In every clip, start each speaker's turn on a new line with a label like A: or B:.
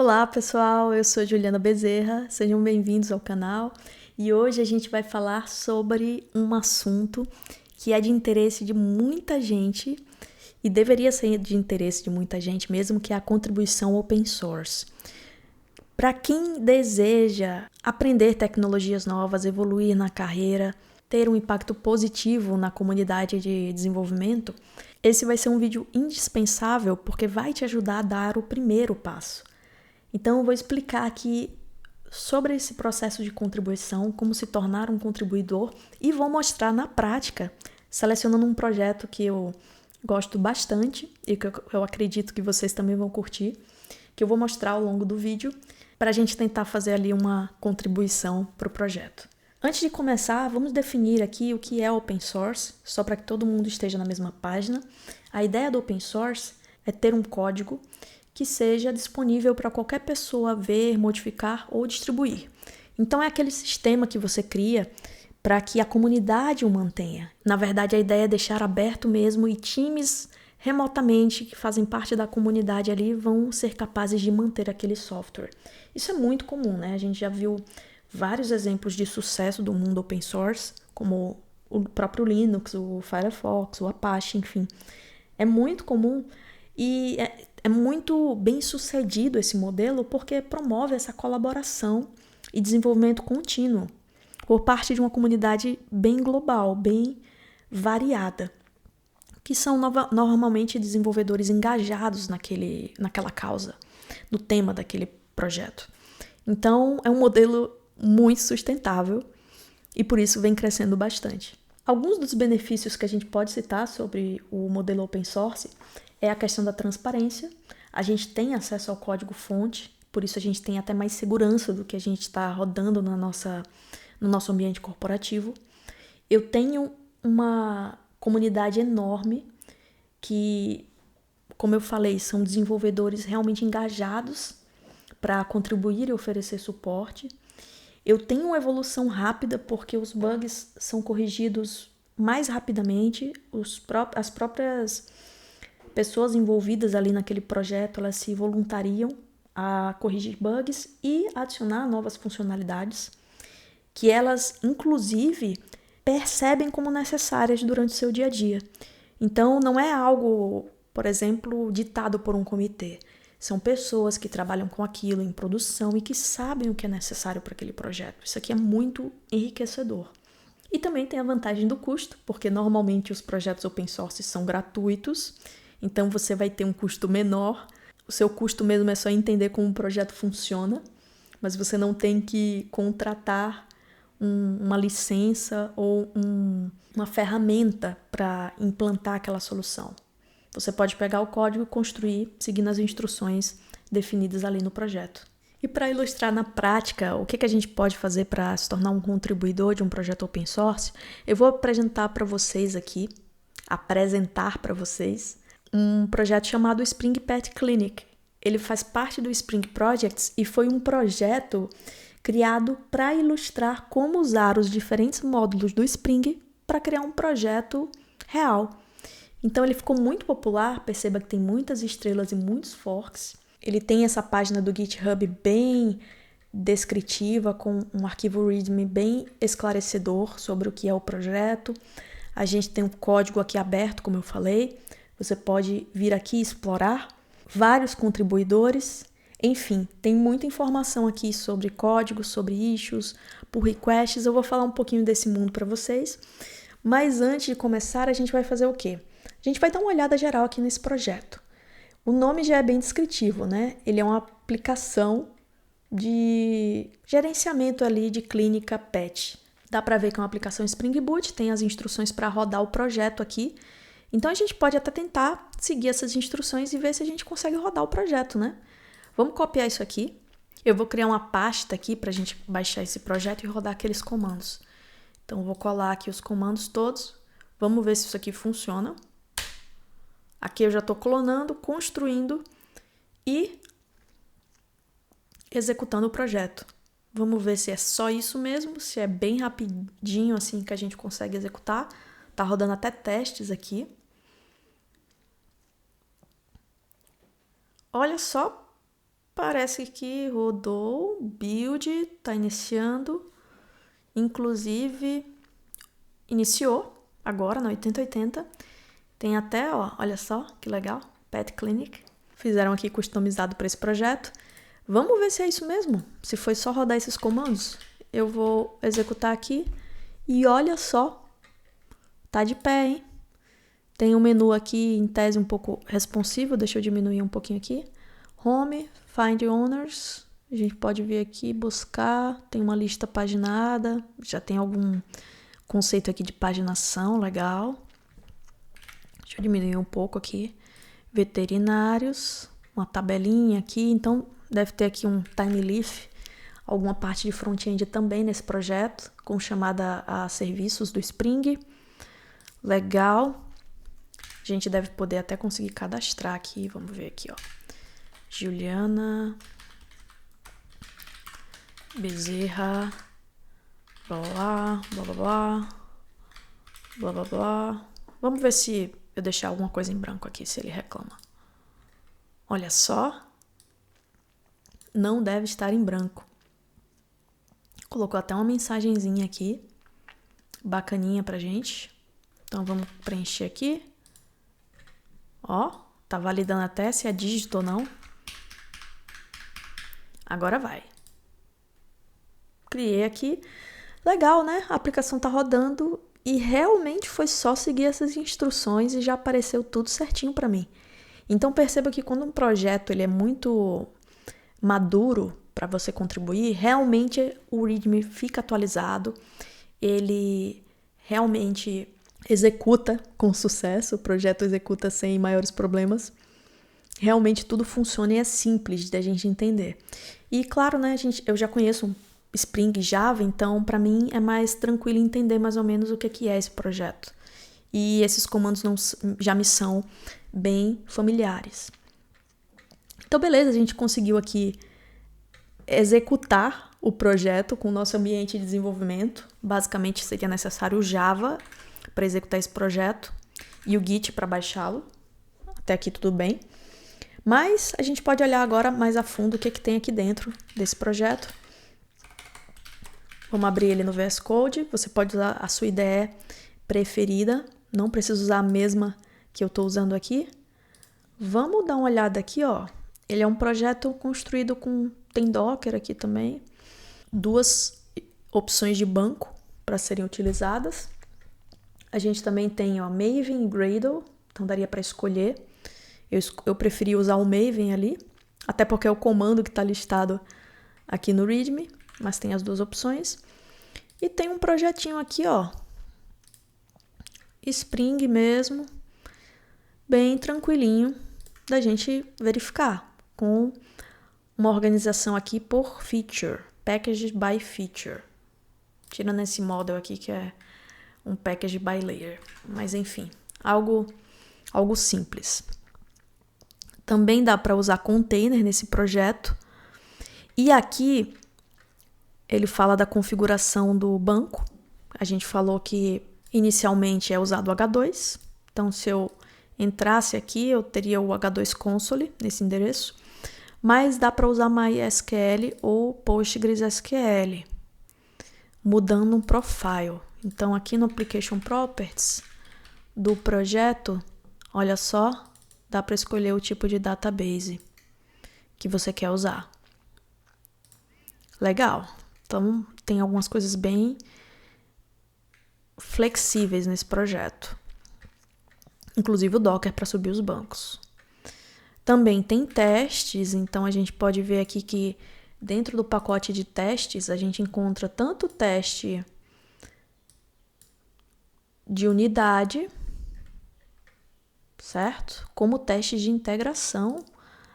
A: Olá pessoal, eu sou Juliana Bezerra, sejam bem-vindos ao canal e hoje a gente vai falar sobre um assunto que é de interesse de muita gente e deveria ser de interesse de muita gente mesmo, que é a contribuição open source. Para quem deseja aprender tecnologias novas, evoluir na carreira, ter um impacto positivo na comunidade de desenvolvimento, esse vai ser um vídeo indispensável porque vai te ajudar a dar o primeiro passo. Então eu vou explicar aqui sobre esse processo de contribuição, como se tornar um contribuidor e vou mostrar na prática, selecionando um projeto que eu gosto bastante e que eu acredito que vocês também vão curtir, que eu vou mostrar ao longo do vídeo para a gente tentar fazer ali uma contribuição para o projeto. Antes de começar, vamos definir aqui o que é open source, só para que todo mundo esteja na mesma página. A ideia do open source é ter um código que seja disponível para qualquer pessoa ver, modificar ou distribuir. Então é aquele sistema que você cria para que a comunidade o mantenha. Na verdade, a ideia é deixar aberto mesmo e times remotamente que fazem parte da comunidade ali vão ser capazes de manter aquele software. Isso é muito comum, né? A gente já viu vários exemplos de sucesso do mundo open source, como o próprio Linux, o Firefox, o Apache, enfim. É muito comum e é muito bem sucedido esse modelo porque promove essa colaboração e desenvolvimento contínuo por parte de uma comunidade bem global, bem variada, que são normalmente desenvolvedores engajados naquela causa, no tema daquele projeto. Então, é um modelo muito sustentável e por isso vem crescendo bastante. Alguns dos benefícios que a gente pode citar sobre o modelo open source é a questão da transparência. A gente tem acesso ao código-fonte, por isso a gente tem até mais segurança do que a gente está rodando no nosso ambiente corporativo. Eu tenho uma comunidade enorme que, como eu falei, são desenvolvedores realmente engajados para contribuir e oferecer suporte. Eu tenho uma evolução rápida porque os bugs são corrigidos mais rapidamente, as próprias pessoas envolvidas ali naquele projeto, elas se voluntariam a corrigir bugs e adicionar novas funcionalidades que elas, inclusive, percebem como necessárias durante o seu dia a dia. Então, não é algo, por exemplo, ditado por um comitê. São pessoas que trabalham com aquilo em produção e que sabem o que é necessário para aquele projeto. Isso aqui é muito enriquecedor. E também tem a vantagem do custo, porque normalmente os projetos open source são gratuitos, então você vai ter um custo menor. O seu custo mesmo é só entender como o projeto funciona, mas você não tem que contratar uma licença ou uma ferramenta para implantar aquela solução. Você pode pegar o código e construir seguindo as instruções definidas ali no projeto. E para ilustrar na prática o que a gente pode fazer para se tornar um contribuidor de um projeto open source, eu vou apresentar para vocês um projeto chamado Spring Pet Clinic. Ele faz parte do Spring Projects e foi um projeto criado para ilustrar como usar os diferentes módulos do Spring para criar um projeto real. Então ele ficou muito popular, perceba que tem muitas estrelas e muitos forks. Ele tem essa página do GitHub bem descritiva, com um arquivo README bem esclarecedor sobre o que é o projeto. A gente tem um código aqui aberto, como eu falei. Você pode vir aqui e explorar. Vários contribuidores. Enfim, tem muita informação aqui sobre código, sobre issues, pull requests. Eu vou falar um pouquinho desse mundo para vocês. Mas antes de começar, a gente vai fazer o quê? A gente vai dar uma olhada geral aqui nesse projeto. O nome já é bem descritivo, né? Ele é uma aplicação de gerenciamento ali de clínica pet. Dá para ver que é uma aplicação Spring Boot, tem as instruções para rodar o projeto aqui. Então a gente pode até tentar seguir essas instruções e ver se a gente consegue rodar o projeto, né? Vamos copiar isso aqui. Eu vou criar uma pasta aqui para a gente baixar esse projeto e rodar aqueles comandos. Então eu vou colar aqui os comandos todos. Vamos ver se isso aqui funciona. Aqui eu já estou clonando, construindo e executando o projeto. Vamos ver se é só isso mesmo, se é bem rapidinho assim que a gente consegue executar. Tá rodando até testes aqui. Olha só, parece que rodou, build, tá iniciando, inclusive iniciou agora na 8080. Tem até, ó, olha só que legal, Pet Clinic. Fizeram aqui customizado para esse projeto. Vamos ver se é isso mesmo, se foi só rodar esses comandos. Eu vou executar aqui e olha só, tá de pé, hein? Tem um menu aqui em tese um pouco responsivo, deixa eu diminuir um pouquinho aqui. Home, Find Owners, a gente pode vir aqui, buscar, tem uma lista paginada, já tem algum conceito aqui de paginação, legal. Deixa eu diminuir um pouco aqui. Veterinários, uma tabelinha aqui, então deve ter aqui um time leaf, alguma parte de front-end também nesse projeto, com chamada a serviços do Spring. Legal. A gente deve poder até conseguir cadastrar aqui, vamos ver aqui, ó. Juliana Bezerra, blá blá blá blá blá blá blá blá. Vamos ver se eu deixar alguma coisa em branco aqui, se ele reclama. Olha só, não deve estar em branco. Colocou até uma mensagenzinha aqui, bacaninha pra gente. Então vamos preencher aqui. Ó, tá validando até se é dígito ou não. Agora vai. Criei aqui. Legal, né? A aplicação tá rodando e realmente foi só seguir essas instruções e já apareceu tudo certinho para mim. Então perceba que quando um projeto ele é muito maduro para você contribuir, realmente o README fica atualizado, ele realmente executa com sucesso, o projeto executa sem maiores problemas. Realmente tudo funciona e é simples da gente entender. E claro, né, eu já conheço Spring e Java, então para mim é mais tranquilo entender mais ou menos o que é esse projeto. E esses comandos já me são bem familiares. Então beleza, a gente conseguiu aqui executar o projeto com o nosso ambiente de desenvolvimento. Basicamente seria necessário o Java para executar esse projeto e o Git para baixá-lo. Até aqui tudo bem. Mas a gente pode olhar agora mais a fundo o que tem aqui dentro desse projeto. Vamos abrir ele no VS Code. Você pode usar a sua IDE preferida. Não precisa usar a mesma que eu estou usando aqui. Vamos dar uma olhada aqui, ó. Ele é um projeto construído com... Tem Docker aqui também. 2 opções de banco para serem utilizadas. A gente também tem, ó, Maven e Gradle. Então daria para escolher. Eu preferi usar o Maven ali. Até porque é o comando que está listado aqui no README. Mas tem as 2 opções. E tem um projetinho aqui, ó. Spring mesmo. Bem tranquilinho da gente verificar. Com uma organização aqui por feature. Package by feature. Tirando esse model aqui que é um package by layer. Mas enfim, algo simples. Também dá para usar container nesse projeto. E aqui ele fala da configuração do banco. A gente falou que inicialmente é usado o H2. Então, se eu entrasse aqui, eu teria o H2 console nesse endereço. Mas dá para usar MySQL ou PostgreSQL, mudando um profile. Então, aqui no Application Properties do projeto, olha só, dá para escolher o tipo de database que você quer usar. Legal. Então, tem algumas coisas bem flexíveis nesse projeto. Inclusive o Docker para subir os bancos. Também tem testes, então a gente pode ver aqui que dentro do pacote de testes a gente encontra tanto teste de unidade, certo? Como testes de integração,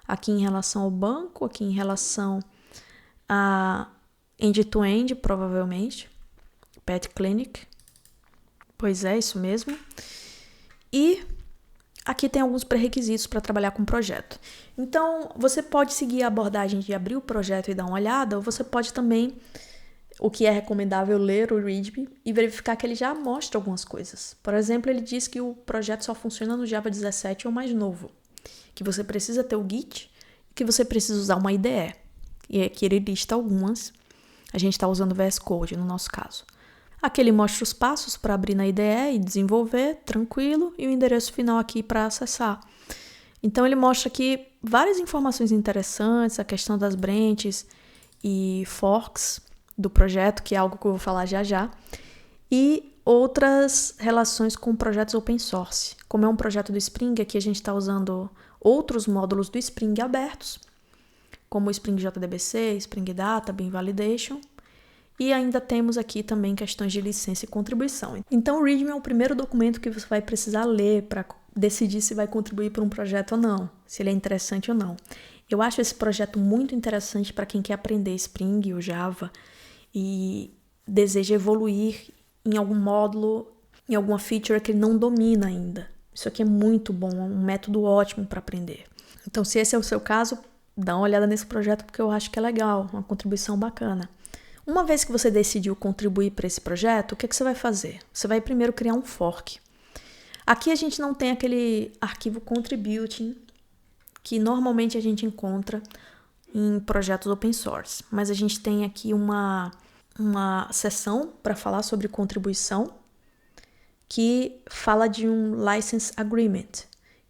A: aqui em relação ao banco, aqui em relação a end-to-end, provavelmente. Pet Clinic. Pois é, isso mesmo. E aqui tem alguns pré-requisitos para trabalhar com o projeto. Então, você pode seguir a abordagem de abrir o projeto e dar uma olhada, ou você pode também, o que é recomendável, ler o README e verificar que ele já mostra algumas coisas. Por exemplo, ele diz que o projeto só funciona no Java 17 ou mais novo, que você precisa ter o Git que você precisa usar uma IDE. E aqui ele lista algumas. A gente está usando o VS Code no nosso caso. Aqui ele mostra os passos para abrir na IDE e desenvolver, tranquilo, e o endereço final aqui para acessar. Então ele mostra aqui várias informações interessantes, a questão das branches e forks do projeto, que é algo que eu vou falar já já, e outras relações com projetos open source. Como é um projeto do Spring, aqui a gente está usando outros módulos do Spring abertos, como o Spring JDBC, Spring Data, Beam Validation, e ainda temos aqui também questões de licença e contribuição. Então o README é o primeiro documento que você vai precisar ler para decidir se vai contribuir para um projeto ou não, se ele é interessante ou não. Eu acho esse projeto muito interessante para quem quer aprender Spring ou Java e deseja evoluir em algum módulo, em alguma feature que ele não domina ainda. Isso aqui é muito bom, é um método ótimo para aprender. Então, se esse é o seu caso, dá uma olhada nesse projeto porque eu acho que é legal, uma contribuição bacana. Uma vez que você decidiu contribuir para esse projeto, o que você vai fazer? Você vai primeiro criar um fork. Aqui a gente não tem aquele arquivo contributing que normalmente a gente encontra em projetos open source, mas a gente tem aqui uma seção para falar sobre contribuição que fala de um license agreement.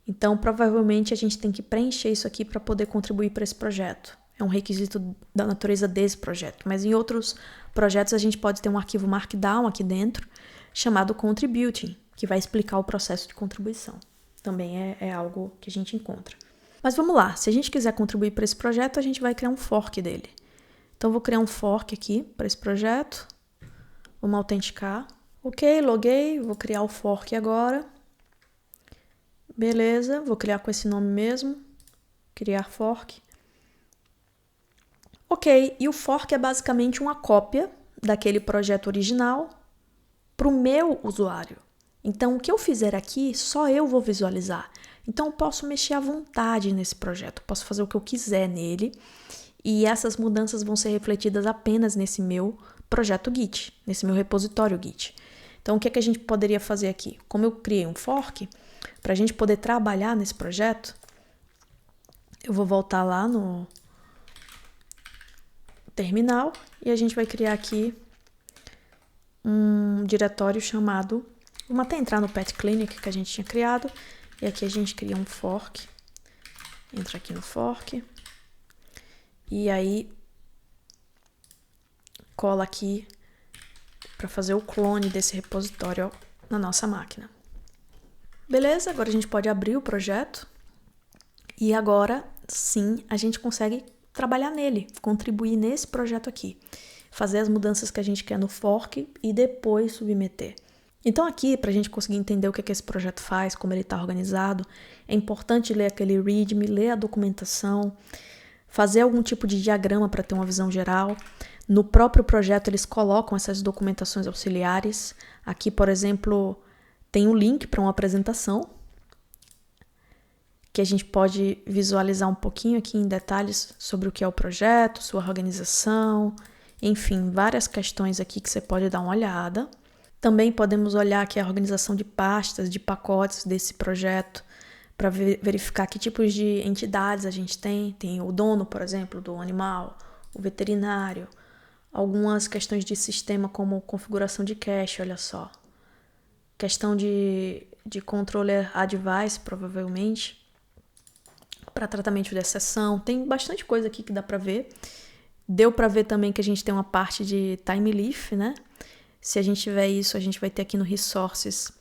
A: Então, provavelmente a gente tem que preencher isso aqui para poder contribuir para esse projeto. É um requisito da natureza desse projeto, mas em outros projetos a gente pode ter um arquivo Markdown aqui dentro chamado contributing, que vai explicar o processo de contribuição. Também é algo que a gente encontra. Mas vamos lá, se a gente quiser contribuir para esse projeto, a gente vai criar um fork dele. Então, vou criar um fork aqui para esse projeto. Vamos autenticar. Ok, loguei, vou criar o fork agora. Beleza, vou criar com esse nome mesmo. Criar fork. Ok, e o fork é basicamente uma cópia daquele projeto original para o meu usuário. Então, o que eu fizer aqui, só eu vou visualizar. Então, eu posso mexer à vontade nesse projeto, eu posso fazer o que eu quiser nele, e essas mudanças vão ser refletidas apenas nesse meu projeto Git, nesse meu repositório Git. Então, o que a gente poderia fazer aqui? Como eu criei um fork, para a gente poder trabalhar nesse projeto, eu vou voltar lá no terminal e a gente vai criar aqui um diretório chamado... Vamos até entrar no Pet Clinic que a gente tinha criado. E aqui a gente cria um fork. Entra aqui no fork. E aí cola aqui para fazer o clone desse repositório na nossa máquina. Beleza, agora a gente pode abrir o projeto. E agora sim a gente consegue trabalhar nele, contribuir nesse projeto aqui. Fazer as mudanças que a gente quer no fork e depois submeter. Então aqui, para a gente conseguir entender o que esse projeto faz, como ele está organizado, é importante ler aquele README, ler a documentação, fazer algum tipo de diagrama para ter uma visão geral. No próprio projeto eles colocam essas documentações auxiliares. Aqui, por exemplo, tem um link para uma apresentação, que a gente pode visualizar um pouquinho aqui em detalhes sobre o que é o projeto, sua organização, enfim, várias questões aqui que você pode dar uma olhada. Também podemos olhar aqui a organização de pastas, de pacotes desse projeto, para verificar que tipos de entidades a gente tem. Tem o dono, por exemplo, do animal, o veterinário, algumas questões de sistema como configuração de cache, olha só. Questão de controller advice, provavelmente, para tratamento de exceção. Tem bastante coisa aqui que dá para ver. Deu para ver também que a gente tem uma parte de time leaf, né? Se a gente tiver isso, a gente vai ter aqui no Resources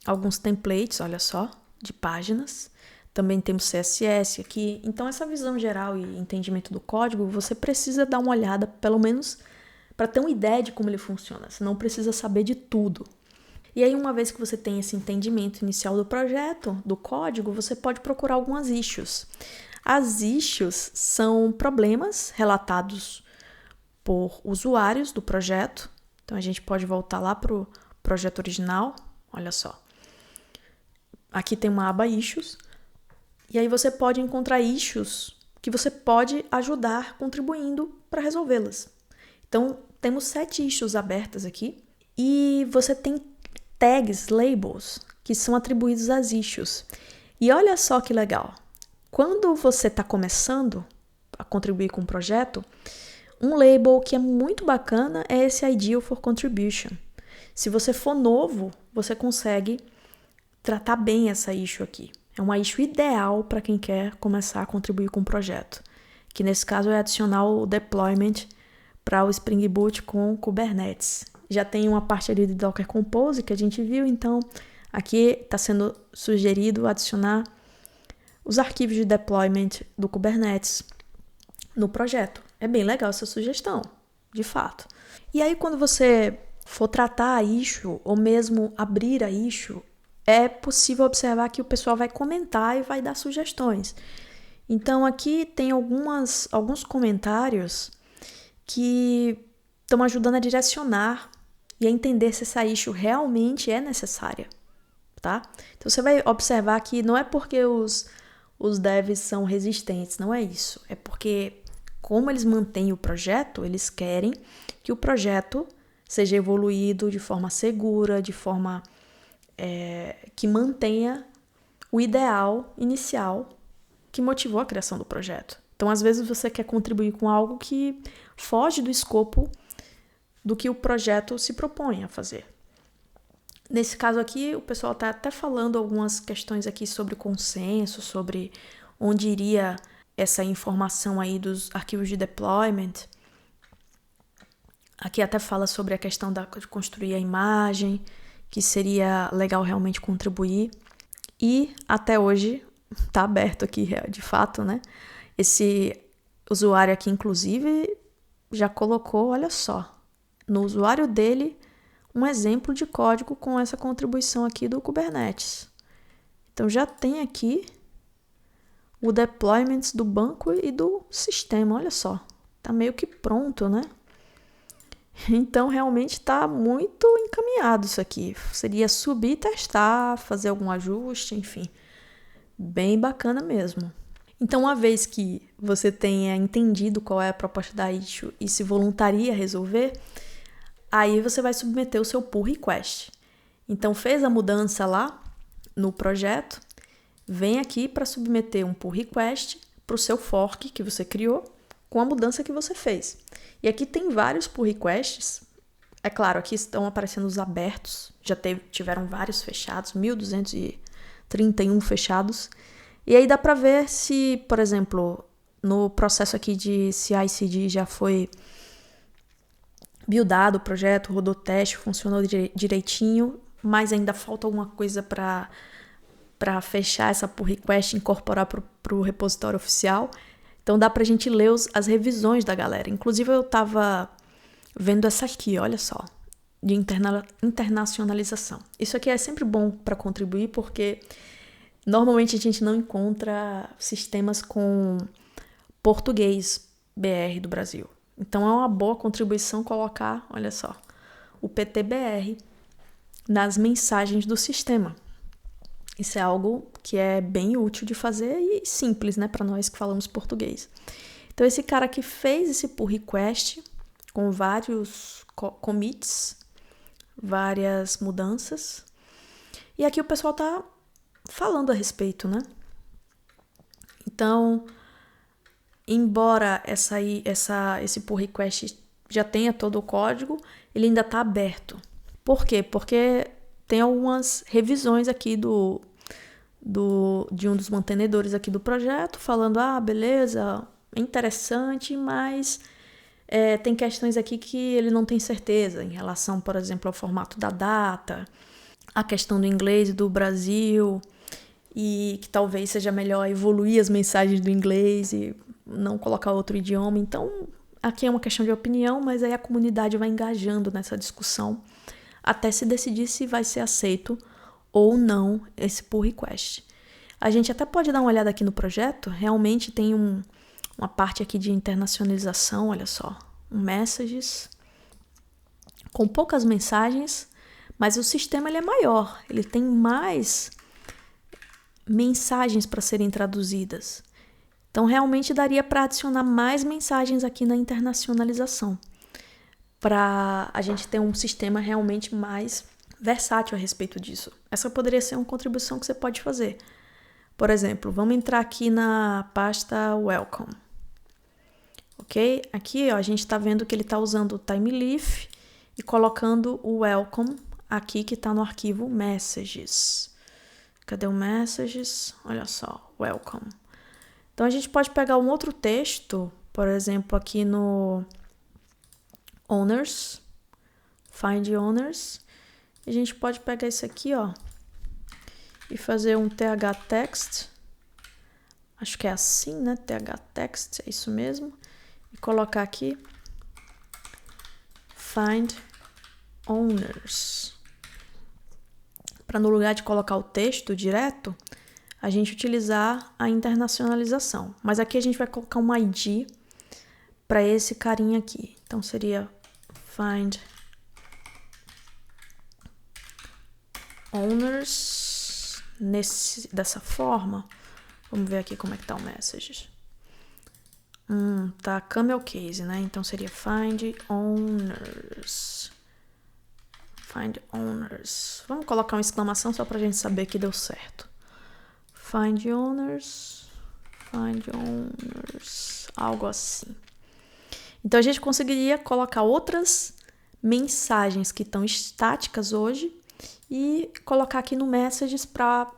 A: alguns templates, olha só, de páginas. Também temos CSS aqui. Então, essa visão geral e entendimento do código, você precisa dar uma olhada, pelo menos, para ter uma ideia de como ele funciona. Você não precisa saber de tudo. E aí, uma vez que você tem esse entendimento inicial do projeto, do código, você pode procurar algumas issues. As issues são problemas relatados por usuários do projeto. Então, a gente pode voltar lá para o projeto original. Olha só. Aqui tem uma aba Issues. E aí você pode encontrar issues que você pode ajudar contribuindo para resolvê-las. Então, temos 7 issues abertas aqui. E você tem tags, labels, que são atribuídos às issues. E olha só que legal. Quando você está começando a contribuir com o projeto, um label que é muito bacana é esse Ideal for Contribution. Se você for novo, você consegue tratar bem essa issue aqui. É uma issue ideal para quem quer começar a contribuir com o projeto, que nesse caso é adicionar o deployment para o Spring Boot com Kubernetes. Já tem uma parte ali de Docker Compose que a gente viu, então aqui está sendo sugerido adicionar os arquivos de deployment do Kubernetes no projeto. É bem legal essa sugestão, de fato. E aí quando você for tratar a issue ou mesmo abrir a issue, é possível observar que o pessoal vai comentar e vai dar sugestões. Então aqui tem alguns comentários que estão ajudando a direcionar e a entender se essa issue realmente é necessária, tá? Então você vai observar que não é porque os devs são resistentes, não é isso. É porque, como eles mantêm o projeto, eles querem que o projeto seja evoluído de forma segura, de forma que mantenha o ideal inicial que motivou a criação do projeto. Então, às vezes, você quer contribuir com algo que foge do escopo do que o projeto se propõe a fazer. Nesse caso aqui, o pessoal está até falando algumas questões aqui sobre consenso, sobre onde iria essa informação aí dos arquivos de deployment. Aqui até fala sobre a questão de construir a imagem, que seria legal realmente contribuir. E até hoje está aberto aqui, de fato, né? Esse usuário aqui, inclusive, já colocou, olha só, no usuário dele, um exemplo de código com essa contribuição aqui do Kubernetes. Então já tem aqui o deployment do banco e do sistema, olha só. Tá meio que pronto, né? Então realmente está muito encaminhado isso aqui. Seria subir, testar, fazer algum ajuste, enfim. Bem bacana mesmo. Então, uma vez que você tenha entendido qual é a proposta da issue e se voluntaria a resolver, aí você vai submeter o seu pull request. Então, fez a mudança lá no projeto, vem aqui para submeter um pull request para o seu fork que você criou com a mudança que você fez. E aqui tem vários pull requests. É claro, aqui estão aparecendo os abertos. Já tiveram vários fechados, 1.231 fechados. E aí dá para ver se, por exemplo, no processo aqui de CI/CD já foi buildado o projeto, rodou teste, funcionou direitinho, mas ainda falta alguma coisa para fechar essa pull request e incorporar para o repositório oficial. Então dá pra gente ler as revisões da galera. Inclusive eu estava vendo essa aqui, olha só, de internacionalização. Isso aqui é sempre bom para contribuir porque normalmente a gente não encontra sistemas com português BR do Brasil. Então é uma boa contribuição colocar, olha só, o PTBR nas mensagens do sistema. Isso é algo que é bem útil de fazer e simples, né, para nós que falamos português. Então, esse cara que fez esse pull request com vários commits, várias mudanças. E aqui o pessoal tá falando a respeito, né? Então, embora esse pull request já tenha todo o código, ele ainda tá aberto. Por quê? Porque tem algumas revisões aqui de um dos mantenedores aqui do projeto, falando, beleza, é interessante, mas tem questões aqui que ele não tem certeza, em relação, por exemplo, ao formato da data, a questão do inglês do Brasil, e que talvez seja melhor evoluir as mensagens do inglês e não colocar outro idioma. Então, aqui é uma questão de opinião, mas aí a comunidade vai engajando nessa discussão até se decidir se vai ser aceito ou não esse pull request. A gente até pode dar uma olhada aqui no projeto, realmente tem uma parte aqui de internacionalização, olha só, messages, com poucas mensagens, mas o sistema ele é maior, ele tem mais mensagens para serem traduzidas. Então, realmente daria para adicionar mais mensagens aqui na internacionalização, para a gente ter um sistema realmente mais versátil a respeito disso. Essa poderia ser uma contribuição que você pode fazer. Por exemplo, vamos entrar aqui na pasta Welcome. ok? Aqui, ó, a gente está vendo que ele está usando o TimeLeaf e colocando o welcome aqui que está no arquivo messages. Cadê o messages? Olha só, welcome. Então, a gente pode pegar um outro texto, por exemplo, aqui no owners, find owners. A gente pode pegar esse aqui, ó, e fazer um th text. Acho que é assim, né? Th text, é isso mesmo. E colocar aqui find owners. Para no lugar de colocar o texto direto, a gente utilizar a internacionalização. Mas aqui a gente vai colocar um ID para esse carinha aqui. Então seria find owners dessa forma. Vamos ver aqui como é que tá o message. Tá camel case, né? Então seria find owners. Find owners. Vamos colocar uma exclamação só pra gente saber que deu certo. Find owners. Find owners. Algo assim. Então a gente conseguiria colocar outras mensagens que estão estáticas hoje e colocar aqui no messages para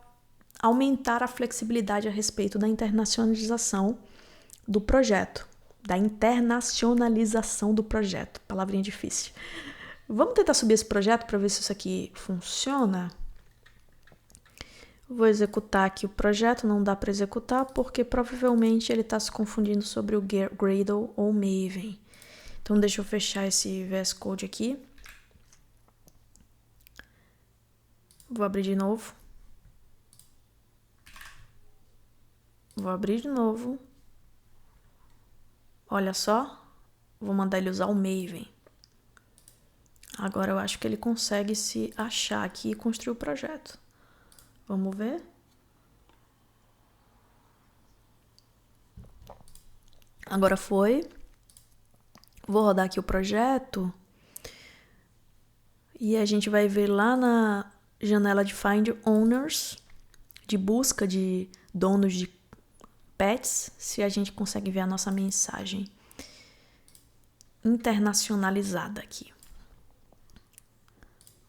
A: aumentar a flexibilidade a respeito da internacionalização do projeto. Da internacionalização do projeto. Palavrinha difícil. Vamos tentar subir esse projeto para ver se isso aqui funciona. Vou executar aqui o projeto. Não dá para executar porque provavelmente ele está se confundindo sobre o Gradle ou Maven. Então deixa eu fechar esse VS Code aqui. Vou abrir de novo. Vou abrir de novo. Olha só. Vou mandar ele usar o Maven. Agora eu acho que ele consegue se achar aqui e construir o projeto. Vamos ver. Agora foi. Vou rodar aqui o projeto. E a gente vai ver lá na janela de Find Owners, de busca de donos de pets, se a gente consegue ver a nossa mensagem internacionalizada aqui.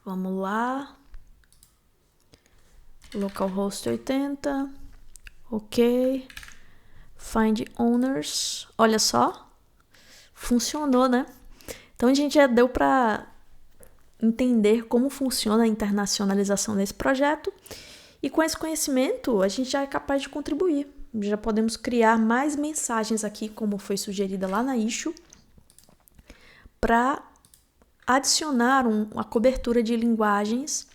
A: Vamos lá. Localhost 80. Ok. Find Owners. Olha só. Funcionou, né? Então a gente já deu para entender como funciona a internacionalização desse projeto. E com esse conhecimento, a gente já é capaz de contribuir. Já podemos criar mais mensagens aqui, como foi sugerida lá na issue, para adicionar uma cobertura de linguagens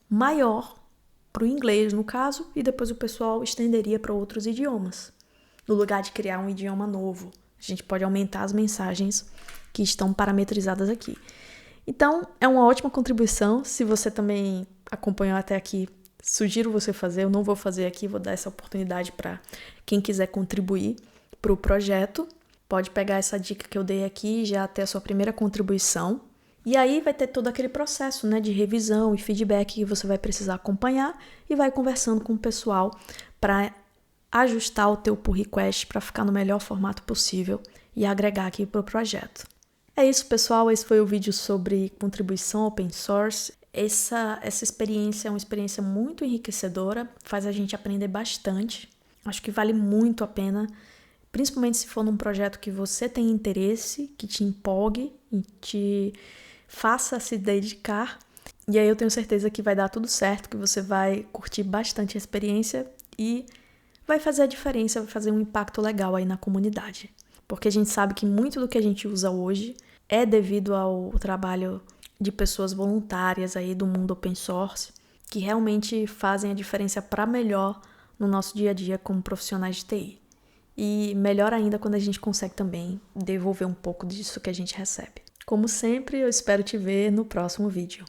A: maior para o inglês, no caso, e depois o pessoal estenderia para outros idiomas. No lugar de criar um idioma novo, a gente pode aumentar as mensagens que estão parametrizadas aqui. Então, é uma ótima contribuição. Se você também acompanhou até aqui, sugiro você fazer. Eu não vou fazer aqui, vou dar essa oportunidade para quem quiser contribuir para o projeto. Pode pegar essa dica que eu dei aqui e já ter a sua primeira contribuição. E aí vai ter todo aquele processo, né, de revisão e feedback que você vai precisar acompanhar e vai conversando com o pessoal para ajustar o teu pull request para ficar no melhor formato possível e agregar aqui para o projeto. É isso, pessoal. Esse foi o vídeo sobre contribuição open source. Essa experiência é uma experiência muito enriquecedora, faz a gente aprender bastante. Acho que vale muito a pena, principalmente se for num projeto que você tem interesse, que te empolgue e te faça se dedicar. E aí eu tenho certeza que vai dar tudo certo, que você vai curtir bastante a experiência e vai fazer a diferença, vai fazer um impacto legal aí na comunidade. Porque a gente sabe que muito do que a gente usa hoje é devido ao trabalho de pessoas voluntárias aí do mundo open source, que realmente fazem a diferença para melhor no nosso dia a dia como profissionais de TI. E melhor ainda quando a gente consegue também devolver um pouco disso que a gente recebe. Como sempre, eu espero te ver no próximo vídeo.